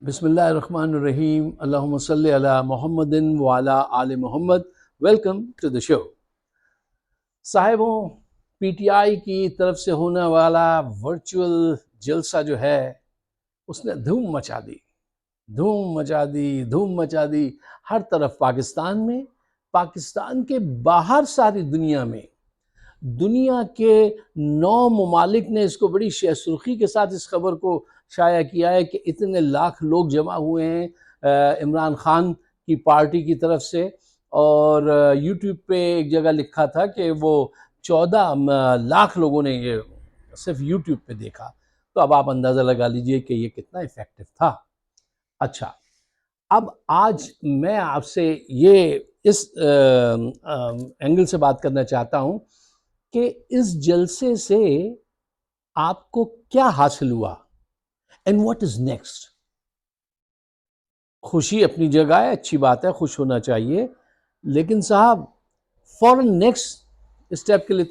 بسم اللہ الرحمن الرحیم، اللہم صلی علی محمد وعلی آل Muhammad. Welcome to the show. صاحبوں، پی ٹی آئی کی طرف سے ہونے والا ورچوئل جلسہ جو ہے اس نے دھوم مچا دی، دھوم مچا دی ہر طرف، پاکستان میں، پاکستان کے باہر، ساری دنیا میں۔ دنیا کے 9 ممالک نے اس کو بڑی سرخی کے ساتھ اس خبر کو شائع کیا ہے کہ اتنے لاکھ لوگ جمع ہوئے ہیں عمران خان کی پارٹی کی طرف سے، اور یوٹیوب پہ ایک جگہ لکھا تھا کہ وہ 14 لاکھ لوگوں نے یہ صرف یوٹیوب پہ دیکھا۔ تو اب آپ اندازہ لگا لیجئے کہ یہ کتنا ایفیکٹو تھا۔ اچھا، اب آج میں آپ سے یہ اس اینگل سے بات کرنا چاہتا ہوں کہ اس جلسے سے آپ کو کیا حاصل ہوا اینڈ واٹ از نیکسٹ۔ خوشی اپنی جگہ ہے، اچھی بات ہے، خوش ہونا چاہیے، لیکن صاحب فوراً نیکسٹ اسٹیپ کے لیے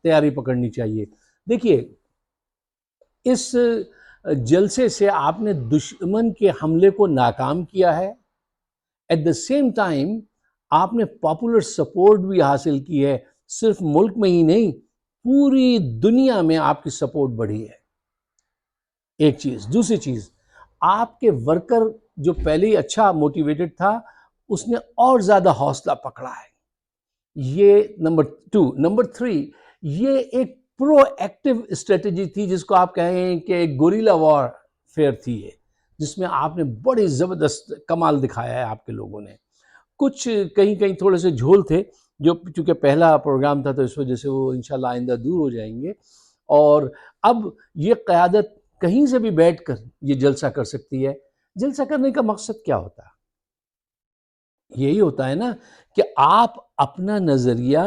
تیاری پکڑنی چاہیے۔ دیکھیے، اس جلسے سے آپ نے دشمن کے حملے کو ناکام کیا ہے، ایٹ دا سیم ٹائم آپ نے پاپولر سپورٹ بھی حاصل کی ہے۔ صرف ملک میں ہی نہیں، پوری دنیا میں آپ کی سپورٹ بڑھی ہے، ایک چیز۔ دوسری چیز، آپ کے ورکر جو پہلے ہی اچھا موٹیویٹڈ تھا، اس نے اور زیادہ حوصلہ پکڑا ہے۔ یہ نمبر 2۔ نمبر 3، یہ ایک پرو ایکٹیو اسٹریٹجی تھی، جس کو آپ کہیں کہ گوریلا وار فیئر تھی، جس میں آپ نے بڑی زبردست کمال دکھایا ہے آپ کے لوگوں نے۔ کچھ کہیں تھوڑے سے جھول تھے، جو چونکہ پہلا پروگرام تھا تو اس وجہ سے وہ انشاءاللہ آئندہ دور ہو جائیں گے، اور اب یہ قیادت کہیں سے بھی بیٹھ کر یہ جلسہ کر سکتی ہے۔ جلسہ کرنے کا مقصد کیا ہوتا ہے؟ یہی ہوتا ہے نا کہ آپ اپنا نظریہ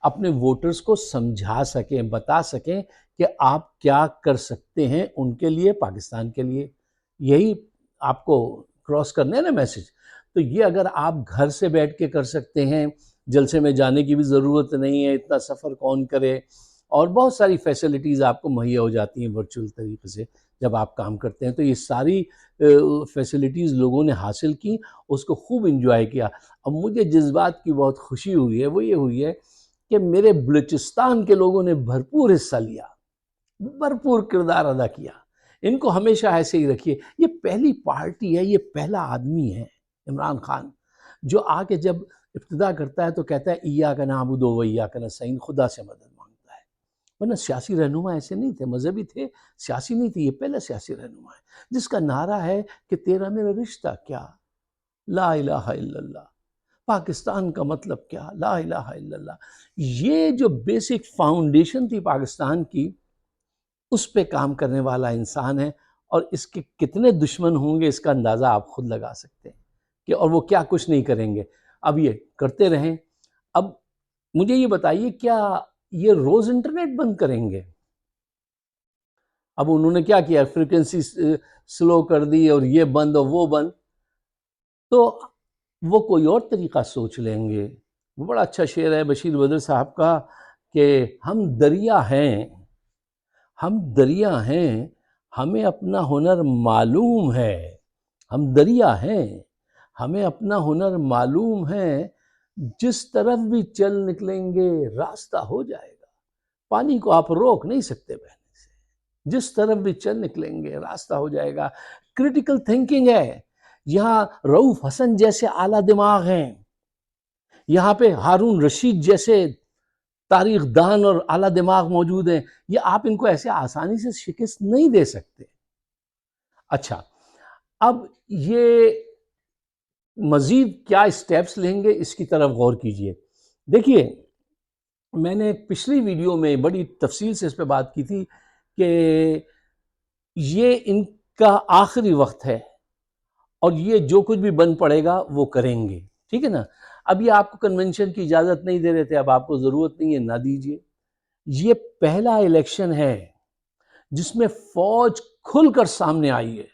اپنے ووٹرز کو سمجھا سکیں، بتا سکیں کہ آپ کیا کر سکتے ہیں ان کے لیے، پاکستان کے لیے۔ یہی آپ کو کراس کرنے ہیں نا میسج۔ تو یہ اگر آپ گھر سے بیٹھ کے کر سکتے ہیں، جلسے میں جانے کی بھی ضرورت نہیں ہے، اتنا سفر کون کرے، اور بہت ساری فیسلٹیز آپ کو مہیا ہو جاتی ہیں ورچوئل طریقے سے جب آپ کام کرتے ہیں۔ تو یہ ساری فیسلٹیز لوگوں نے حاصل کی، اس کو خوب انجوائے کیا۔ اب مجھے جس بات کی بہت خوشی ہوئی ہے وہ یہ ہوئی ہے کہ میرے بلوچستان کے لوگوں نے بھرپور حصہ لیا، بھرپور کردار ادا کیا۔ ان کو ہمیشہ ایسے ہی رکھیے۔ یہ پہلی پارٹی ہے، یہ پہلا آدمی ہے عمران خان، جو آ کے جب ابتدا کرتا ہے تو کہتا ہے ایاک نعبد و ایاک نستعین، خدا سے مدد مانگتا ہے۔ ورنہ سیاسی رہنما ایسے نہیں تھے، مذہبی تھے، سیاسی نہیں تھے۔ یہ پہلا سیاسی رہنما ہے جس کا نعرہ ہے کہ تیرا میرا رشتہ کیا، لا الہ الا اللہ، پاکستان کا مطلب کیا، لا الہ الا اللہ۔ یہ جو بیسک فاؤنڈیشن تھی پاکستان کی، اس پہ کام کرنے والا انسان ہے، اور اس کے کتنے دشمن ہوں گے اس کا اندازہ آپ خود لگا سکتے ہیں کہ اور وہ کیا کچھ نہیں کریں گے۔ اب یہ کرتے رہیں۔ اب مجھے یہ بتائیے، کیا یہ روز انٹرنیٹ بند کریں گے؟ اب انہوں نے کیا کیا، فریکوینسی سلو کر دی، اور یہ بند اور وہ بند، تو وہ کوئی اور طریقہ سوچ لیں گے۔ وہ بڑا اچھا شعر ہے بشیر بدر صاحب کا کہ ہم دریا ہیں، ہم دریا ہیں، ہمیں اپنا ہنر معلوم ہے۔ ہم دریا ہیں، ہمیں اپنا ہنر معلوم ہے، جس طرف بھی چل نکلیں گے راستہ ہو جائے گا۔ پانی کو آپ روک نہیں سکتے بہنے سے، جس طرف بھی چل نکلیں گے راستہ ہو جائے گا۔ کریٹیکل تھنکنگ ہے یہاں، رؤوف حسن جیسے اعلیٰ دماغ ہیں یہاں پہ، ہارون رشید جیسے تاریخ دان اور اعلیٰ دماغ موجود ہیں۔ یہ آپ ان کو ایسے آسانی سے شکست نہیں دے سکتے۔ اچھا، اب یہ مزید کیا اسٹیپس لیں گے، اس کی طرف غور کیجئے۔ دیکھیے، میں نے پچھلی ویڈیو میں بڑی تفصیل سے اس پہ بات کی تھی کہ یہ ان کا آخری وقت ہے، اور یہ جو کچھ بھی بن پڑے گا وہ کریں گے، ٹھیک ہے نا۔ اب یہ آپ کو کنونشن کی اجازت نہیں دے رہے تھے، اب آپ کو ضرورت نہیں ہے، نہ دیجیے۔ یہ پہلا الیکشن ہے جس میں فوج کھل کر سامنے آئی ہے،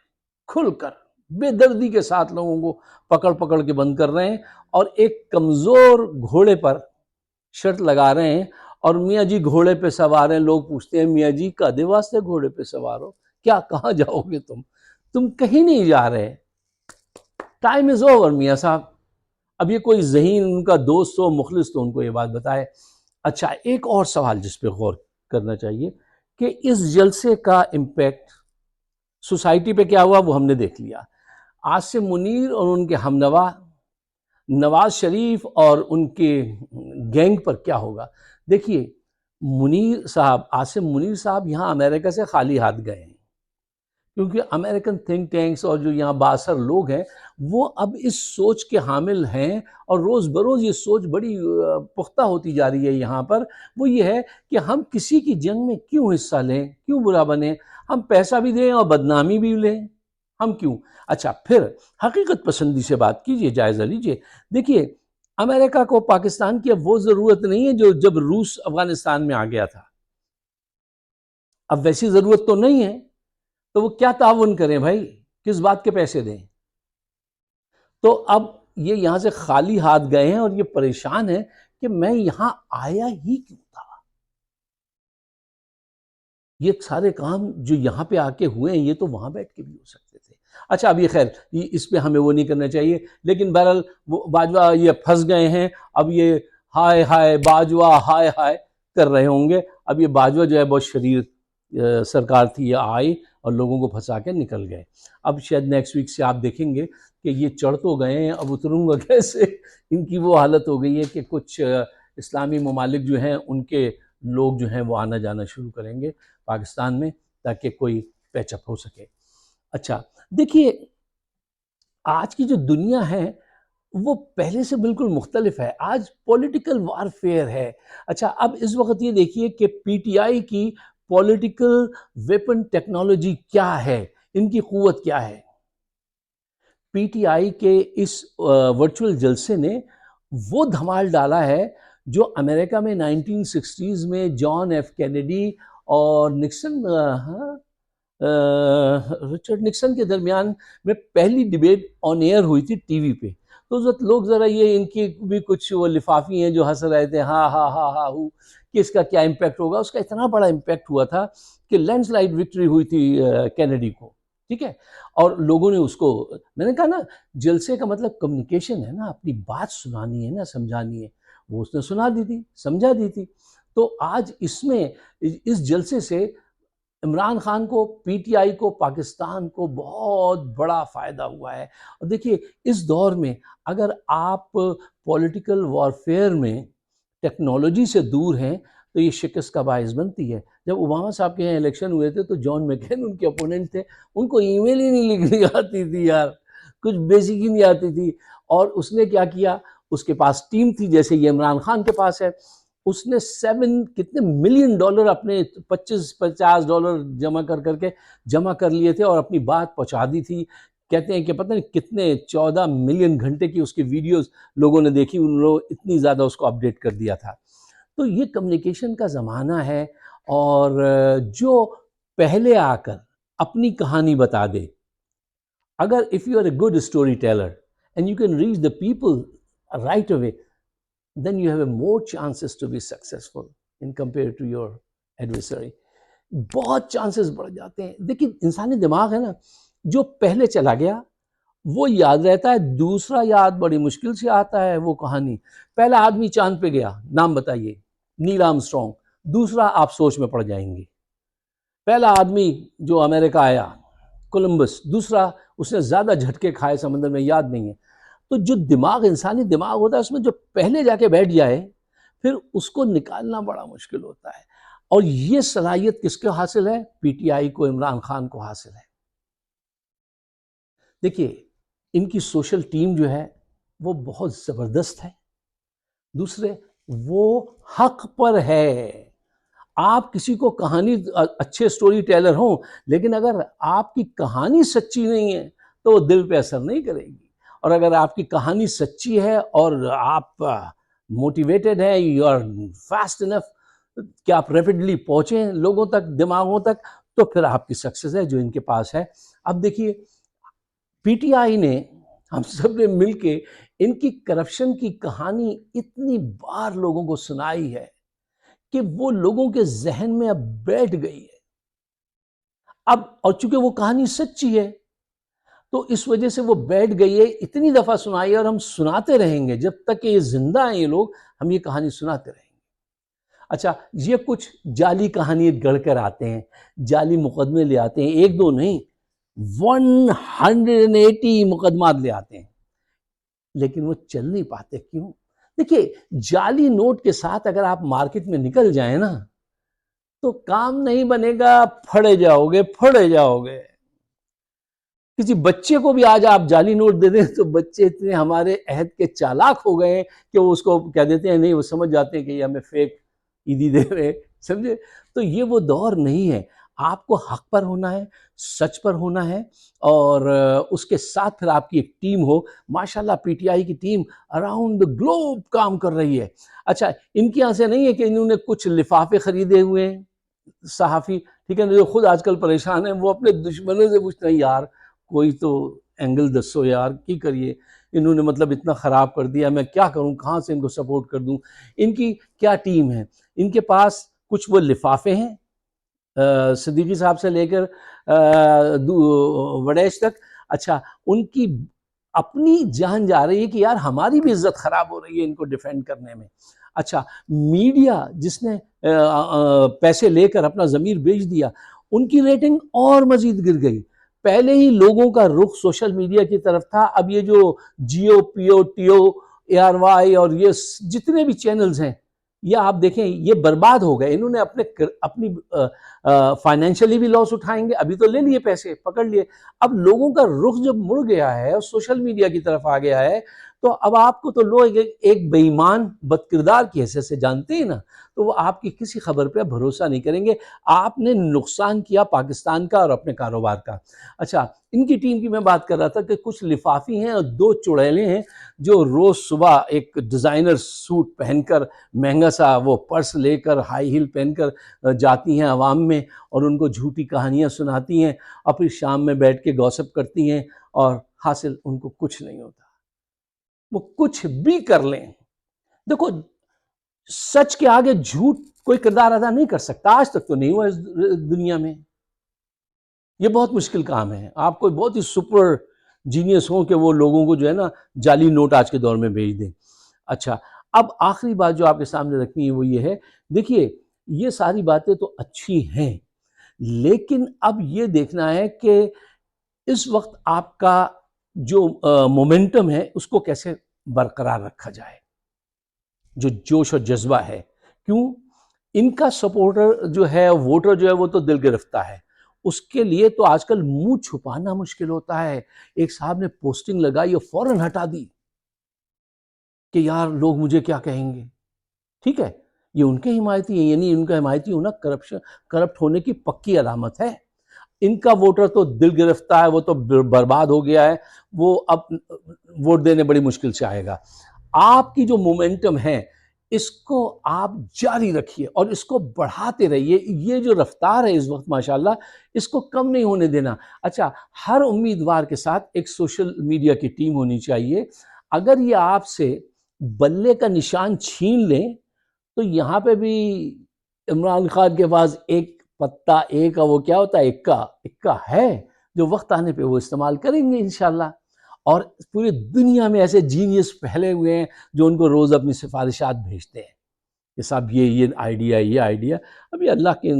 کھل کر بے دردی کے ساتھ لوگوں کو پکڑ پکڑ کے بند کر رہے ہیں، اور ایک کمزور گھوڑے پر شرط لگا رہے ہیں، اور میاں جی گھوڑے پہ سوار ہیں۔ لوگ پوچھتے ہیں میاں جی کدے واسطے گھوڑے پہ سوار ہو، کیا کہاں جاؤ گے تم کہیں نہیں جا رہے۔ ٹائم از اوور میاں صاحب. اب یہ کوئی ذہین ان کا دوست ہو مخلص تو ان کو یہ بات بتائے. اچھا ایک اور سوال جس پہ غور کرنا چاہیے کہ اس جلسے کا امپیکٹ سوسائٹی پہ کیا ہوا وہ ہم نے دیکھ لیا. عاصم منیر اور ان کے ہمنوا نواز شریف اور ان کے گینگ پر کیا ہوگا. دیکھیے منیر صاحب، عاصم منیر صاحب یہاں امریکہ سے خالی ہاتھ گئے ہیں، کیونکہ امریکن تھنک ٹینکس اور جو یہاں بااثر لوگ ہیں وہ اب اس سوچ کے حامل ہیں، اور روز بروز یہ سوچ بڑی پختہ ہوتی جا رہی ہے یہاں پر. وہ یہ ہے کہ ہم کسی کی جنگ میں کیوں حصہ لیں، کیوں برا بنیں، ہم پیسہ بھی دیں اور بدنامی بھی لیں، ہم کیوں. اچھا پھر حقیقت پسندی سے بات کیجئے، جائزہ لیجئے. دیکھیے امریکہ کو پاکستان کی اب وہ ضرورت نہیں ہے جو جب روس افغانستان میں آ گیا تھا. اب ویسی ضرورت تو نہیں ہے، تو وہ کیا تعاون کریں بھائی، کس بات کے پیسے دیں. تو اب یہ یہاں سے خالی ہاتھ گئے ہیں اور یہ پریشان ہیں کہ میں یہاں آیا ہی کیوں تھا. یہ سارے کام جو یہاں پہ آ کے ہوئے ہیں یہ تو وہاں بیٹھ کے بھی ہو سکتے تھے. اچھا اب یہ خیر اس پہ ہمیں وہ نہیں کرنا چاہیے، لیکن بہرحال باجوہ یہ پھنس گئے ہیں. اب یہ ہائے ہائے باجوہ ہائے ہائے کر رہے ہوں گے. اب یہ باجوہ جو ہے بہت شریر سرکار تھی، یہ آئی اور لوگوں کو پھنسا کے نکل گئے. اب شاید نیکسٹ ویک سے آپ دیکھیں گے کہ یہ چڑھ تو گئے ہیں، اب اتروں گا کیسے. ان کی وہ حالت ہو گئی ہے کہ کچھ اسلامی ممالک جو ہیں ان کے لوگ جو ہیں وہ آنا جانا شروع کریں گے پاکستان میں تاکہ کوئی پیچ اپ ہو سکے. اچھا دیکھیے آج کی جو دنیا ہے وہ پہلے سے بالکل مختلف ہے. آج پولیٹیکل وارفیئر ہے. اچھا اب اس وقت یہ دیکھیے کہ پی ٹی آئی کی پولیٹیکل ویپن ٹیکنالوجی کیا ہے، ان کی قوت کیا ہے. پی ٹی آئی کے اس ورچوئل جلسے نے وہ دھمال ڈالا ہے جو امریکہ میں 1960s میں جان ایف کینیڈی اور نکسن رچرڈ نکسن کے درمیان میں پہلی ڈیبیٹ آن ایئر ہوئی تھی ٹی وی پہ. تو اس وقت لوگ ذرا یہ ان کی بھی کچھ وہ لفافی ہیں جو ہنس رہے تھے ہاں ہاں ہاں ہاں ہو کہ اس کا کیا امپیکٹ ہوگا. اس کا اتنا بڑا امپیکٹ ہوا تھا کہ لینڈ سلائڈ وکٹری ہوئی تھی کینیڈی کو، ٹھیک ہے. اور لوگوں نے اس کو، میں نے کہا نا جلسے کا مطلب کمیونیکیشن ہے نا، اپنی بات سنانی ہے نا، سمجھانی ہے. وہ اس نے سنا دی تھی، سمجھا دی تھی. تو آج اس میں اس جلسے سے عمران خان کو، پی ٹی آئی کو، پاکستان کو بہت بڑا فائدہ ہوا ہے. اور دیکھیے اس دور میں اگر آپ پولیٹیکل وارفیئر میں ٹیکنالوجی سے دور ہیں تو یہ شکست کا باعث بنتی ہے. جب اوباما صاحب کے یہاں الیکشن ہوئے تھے تو جان میکین ان کے اپوننٹ تھے، ان کو ای میل ہی نہیں لکھنی آتی تھی یار، کچھ بیسک ہی نہیں آتی تھی. اور اس نے کیا کیا، اس کے پاس ٹیم تھی جیسے یہ عمران خان کے پاس ہے. اس نے کتنے ملین ڈالر اپنے $50 جمع کر کے جمع کر لیے تھے اور اپنی بات پہنچا دی تھی. کہتے ہیں کہ پتہ نہیں کتنے 14 ملین گھنٹے کی اس کی ویڈیوز لوگوں نے دیکھی، ان لوگوں اتنی زیادہ اس کو اپڈیٹ کر دیا تھا. تو یہ کمیونیکیشن کا زمانہ ہے. اور جو پہلے آ کر اپنی کہانی بتا دے، اگر if you are a good storyteller and you can reach the people right away, then you have a more chances to be successful in compared to your adversary. بہت چانسز بڑھ جاتے ہیں. دیکھیں انسانی دماغ ہے نا، جو پہلے چلا گیا وہ یاد رہتا ہے، دوسرا یاد بڑی مشکل سے آتا ہے. وہ کہانی پہلا آدمی چاند پہ گیا، نام بتائیے، نیل آرمسٹرانگ. دوسرا آپ سوچ میں پڑ جائیں گے. پہلا آدمی جو امریکہ آیا کولمبس، دوسرا اس نے زیادہ جھٹکے کھائے سمندر میں، یاد نہیں ہے. تو جو دماغ انسانی دماغ ہوتا ہے اس میں جو پہلے جا کے بیٹھ جائے پھر اس کو نکالنا بڑا مشکل ہوتا ہے. اور یہ صلاحیت کس کو حاصل ہے؟ پی ٹی آئی کو، عمران خان کو حاصل ہے. دیکھیے ان کی سوشل ٹیم جو ہے وہ بہت زبردست ہے. دوسرے وہ حق پر ہے. آپ کسی کو کہانی، اچھے سٹوری ٹیلر ہوں لیکن اگر آپ کی کہانی سچی نہیں ہے تو وہ دل پہ اثر نہیں کرے گی. اور اگر آپ کی کہانی سچی ہے اور آپ موٹیویٹڈ ہیں، یو آر فاسٹ انف کہ آپ ریپڈلی پہنچیں لوگوں تک، دماغوں تک، تو پھر آپ کی سکسیس ہے جو ان کے پاس ہے. اب دیکھیے پی ٹی آئی نے، ہم سب نے مل کے ان کی کرپشن کی کہانی اتنی بار لوگوں کو سنائی ہے کہ وہ لوگوں کے ذہن میں اب بیٹھ گئی ہے. اب اور چونکہ وہ کہانی سچی ہے، تو اس وجہ سے وہ بیٹھ گئی ہے، اتنی دفعہ سنائی ہے، اور ہم سناتے رہیں گے جب تک کہ یہ زندہ ہیں یہ لوگ، ہم یہ کہانی سناتے رہیں گے۔ اچھا، یہ کچھ جعلی کہانی گڑھ کر آتے ہیں، جعلی مقدمے لے آتے ہیں، ایک دو نہیں، 180 مقدمات لے آتے ہیں، لیکن وہ چل نہیں پاتے، کیوں؟ دیکھیے، جعلی نوٹ کے ساتھ اگر آپ مارکیٹ میں نکل جائیں نا تو کام نہیں بنے گا، پھڑے جاؤ گے، پھڑے جاؤ گے۔ کسی بچے کو بھی آج آپ جعلی نوٹ دے دیں تو بچے اتنے ہمارے عہد کے چالاک ہو گئے ہیں کہ وہ اس کو کہہ دیتے ہیں، نہیں، وہ سمجھ جاتے ہیں کہ یہ ہمیں فیک عیدی دے رہے، سمجھے؟ تو یہ وہ دور نہیں ہے، آپ کو حق پر ہونا ہے، سچ پر ہونا ہے، اور اس کے ساتھ پھر آپ کی ایک ٹیم ہو۔ ماشاءاللہ پی ٹی آئی کی ٹیم اراؤنڈ دا گلوب کام کر رہی ہے۔ اچھا، ان کی یہاں سے نہیں ہے کہ انہوں نے کچھ لفافے خریدے ہوئے ہیں صحافی، ٹھیک ہے نا، جو خود آج کل پریشان ہیں، وہ اپنے دشمنوں سے پوچھتے ہیں، یار کوئی تو اینگل دسو یار، کی کریے، انہوں نے مطلب اتنا خراب کر دیا، میں کیا کروں، کہاں سے ان کو سپورٹ کر دوں۔ ان کی کیا ٹیم ہے، ان کے پاس کچھ وہ لفافے ہیں، صدیقی صاحب سے لے کر وڑیش تک۔ اچھا، ان کی اپنی جان جا رہی ہے کہ یار ہماری بھی عزت خراب ہو رہی ہے ان کو ڈیفینڈ کرنے میں۔ اچھا، میڈیا جس نے پیسے لے کر اپنا ضمیر بیچ دیا، ان کی ریٹنگ اور مزید گر گئی۔ پہلے ہی لوگوں کا رخ سوشل میڈیا کی طرف تھا، اب یہ جو جیو، پیو، ٹیو، اے آر وائی اور یہ جتنے بھی چینلز ہیں، یہ آپ دیکھیں یہ برباد ہو گئے۔ انہوں نے اپنی فائنینشلی بھی لاس اٹھائیں گے، ابھی تو لے لیے پیسے، پکڑ لیے، اب لوگوں کا رخ جب مڑ گیا ہے اور سوشل میڈیا کی طرف آ گیا ہے، تو اب آپ کو تو لوگ ایک بے ایمان بد کردار کی حیثیت سے جانتے ہیں نا، تو وہ آپ کی کسی خبر پہ بھروسہ نہیں کریں گے۔ آپ نے نقصان کیا پاکستان کا اور اپنے کاروبار کا۔ اچھا، ان کی ٹیم کی میں بات کر رہا تھا کہ کچھ لفافی ہیں اور دو چڑیلے ہیں جو روز صبح ایک ڈیزائنر سوٹ پہن کر، مہنگا سا وہ پرس لے کر، ہائی ہیل پہن کر جاتی ہیں عوام میں اور ان کو جھوٹی کہانیاں سناتی ہیں، اور پھر شام میں بیٹھ کے گوسپ کرتی ہیں، اور حاصل ان کو کچھ نہیں ہوتا۔ وہ کچھ بھی کر لیں، دیکھو سچ کے آگے جھوٹ کوئی کردار ادا نہیں کر سکتا، آج تک تو نہیں ہوا اس دنیا میں۔ یہ بہت مشکل کام ہے، آپ کوئی بہت ہی سپر جینیس ہوں کہ وہ لوگوں کو جو ہے نا جعلی نوٹ آج کے دور میں بھیج دیں۔ اچھا، اب آخری بات جو آپ کے سامنے رکھنی ہے وہ یہ ہے، دیکھیے یہ ساری باتیں تو اچھی ہیں، لیکن اب یہ دیکھنا ہے کہ اس وقت آپ کا جو مومنٹم ہے اس کو کیسے برقرار رکھا جائے، جو جوش اور جذبہ ہے۔ کیوں؟ ان کا سپورٹر جو ہے، ووٹر جو ہے، وہ تو دل گرفتہ ہے، اس کے لیے تو آج کل منہ چھپانا مشکل ہوتا ہے۔ ایک صاحب نے پوسٹنگ لگائی اور فوراً ہٹا دی کہ یار لوگ مجھے کیا کہیں گے، ٹھیک ہے، یہ ان کے حمایتی ہیں، یعنی ان کا حمایتی ہونا کرپٹ ہونے کی پکی علامت ہے۔ ان کا ووٹر تو دل گرفتہ ہے، وہ تو برباد ہو گیا ہے، وہ اب ووٹ دینے بڑی مشکل سے آئے گا۔ آپ کی جو مومنٹم ہے اس کو آپ جاری رکھیے اور اس کو بڑھاتے رہیے۔ یہ جو رفتار ہے اس وقت ماشاءاللہ، اس کو کم نہیں ہونے دینا۔ اچھا، ہر امیدوار کے ساتھ ایک سوشل میڈیا کی ٹیم ہونی چاہیے۔ اگر یہ آپ سے بلے کا نشان چھین لیں تو یہاں پہ بھی عمران خان کے پاس ایک پتا، ایک وہ کیا ہوتا ہے، اکا ہے، جو وقت آنے پہ وہ استعمال کریں گے انشاءاللہ۔ اور پوری دنیا میں ایسے جینیس پھیلے ہوئے ہیں جو ان کو روز اپنی سفارشات بھیجتے ہیں کہ صاحب یہ آئیڈیا، ابھی اللہ کے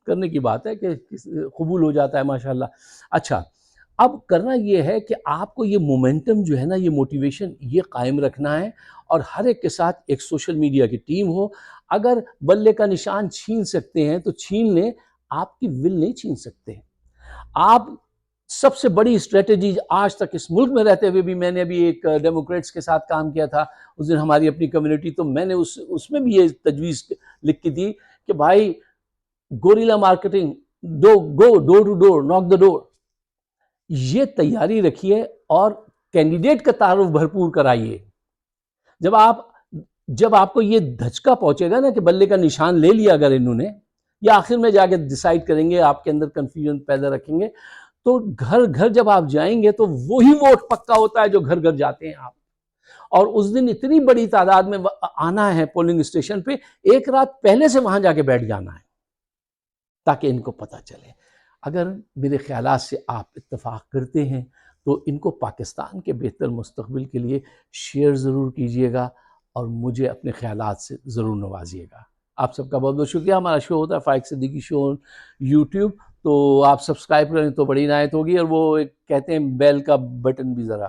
کرنے کی بات ہے کہ قبول ہو جاتا ہے ماشاءاللہ۔ اچھا، اب کرنا یہ ہے کہ آپ کو یہ مومنٹم جو ہے نا، یہ موٹیویشن، یہ قائم رکھنا ہے، اور ہر ایک کے ساتھ ایک سوشل میڈیا کی ٹیم ہو۔ اگر بلے کا نشان چھین سکتے ہیں تو چھین لیں، آپ کی ول نہیں چھین سکتے۔ آپ سب سے بڑی اسٹریٹجی آج تک اس ملک میں رہتے ہوئے بھی، میں نے ابھی ایک ڈیموکریٹس کے ساتھ کام کیا تھا اس دن، ہماری اپنی کمیونٹی، تو میں نے اس میں بھی یہ تجویز لکھ کے دی کہ بھائی guerrilla marketing, go door to door, knock the ڈور، یہ تیاری رکھیے اور کینڈیڈیٹ کا تعارف بھرپور کرائیے۔ جب آپ کو یہ دھچکا پہنچے گا نا کہ بلے کا نشان لے لیا اگر انہوں نے، یا آخر میں جا کے ڈیسائیڈ کریں گے، آپ کے اندر کنفیوژن پیدا رکھیں گے، تو گھر گھر جب آپ جائیں گے تو وہی ووٹ پکا ہوتا ہے جو گھر گھر جاتے ہیں آپ، اور اس دن اتنی بڑی تعداد میں آنا ہے پولنگ اسٹیشن پہ، ایک رات پہلے سے وہاں جا کے بیٹھ جانا ہے تاکہ ان کو پتہ چلے۔ اگر میرے خیالات سے آپ اتفاق کرتے ہیں تو ان کو پاکستان کے بہتر مستقبل کے لیے شیئر ضرور کیجیے گا اور مجھے اپنے خیالات سے ضرور نوازیے گا. آپ سب کا بہت بہت شکریہ. ہمارا شو ہوتا ہے فائق صدیقی شو یوٹیوب، تو آپ سبسکرائب کریں تو بڑی عنایت ہوگی، اور وہ ایک کہتے ہیں بیل کا بٹن بھی ذرا